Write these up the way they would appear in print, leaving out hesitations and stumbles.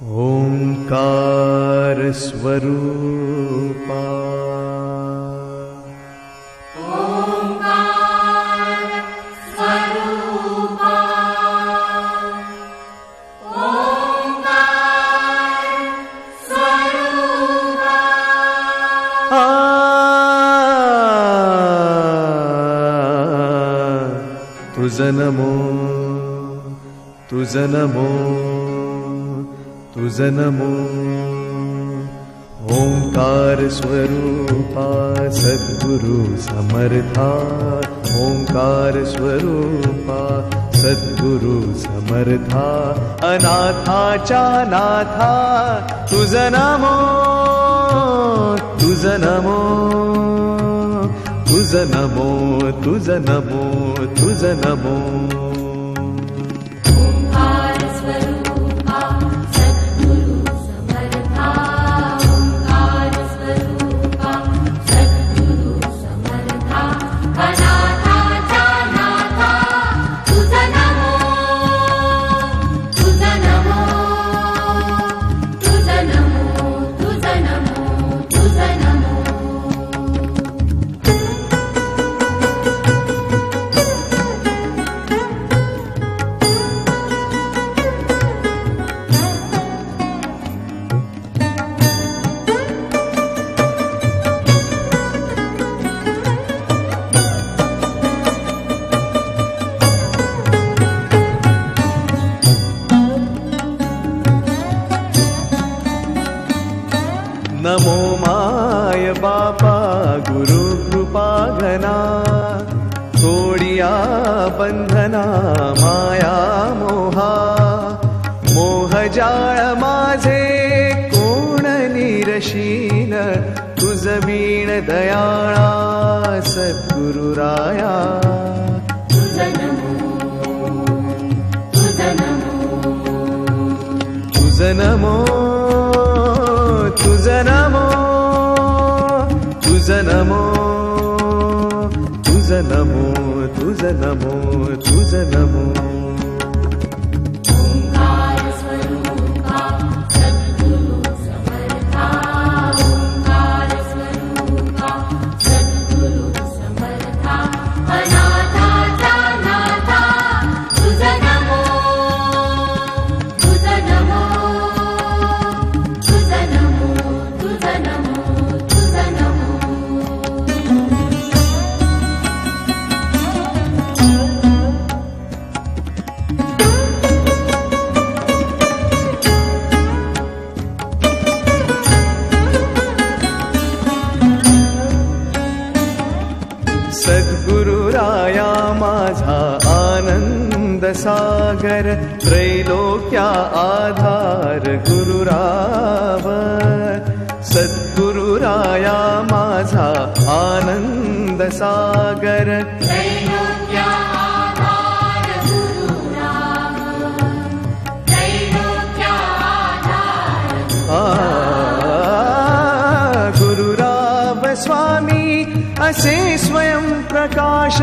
ओंकार स्वरूपा ओंकार स्वरूपा ओंकार स्वरूपा तुझं नमो तुझं नमो तुझं नमो ओंकार स्वरूपा सद्गुरु समर्था ओंकार स्वरूपा सद्गुरु समर्था अनाथाच्या नाथा तुझं नमो तुझं नमो तुझं नमो तुझं नमो तुझं नमो नमो माय बापा गुरु कृपा घना सोडिया बंधना माया मोहा मोहजाळ माझे कोण निरशीन तुझ वीण दयाळा सद्गुरुराया तुझं नमो तुझं नमो तुझं नमो तुझं नमो तुझं नमो तुझं नमो तुझं नमो तुझं नमो ओंकार स्वरूपा सद्गुरु समर्था ओंकार स्वरूपा सद्गुरु समर्था अनाथाचा नाथा तुझं नमो तुझं नमो सद्गुरुराया माझा आनंद सागर त्रैलोक्या आधार गुरुराव सद्गुरुराया माझा आनंद सागर त्रैलोक्या आधार गुरुराव त्रैलोक्या आधार गुरुराव स्वामी असे स्वयं प्रकाश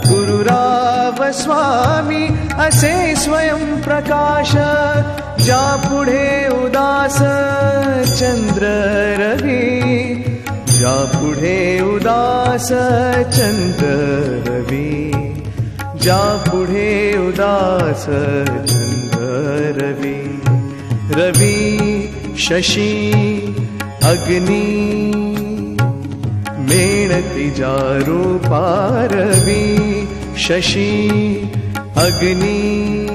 गुरुराव स्वामी असे स्वयं प्रकाश ज्या पुढे उदास चंद्र रवी ज्या पुढे उदास चंद्र रवी ज्या पुढे उदास चंद्र रवी रवी शशी अग्नी मेणती जा रूपा रवी शशी अग्नि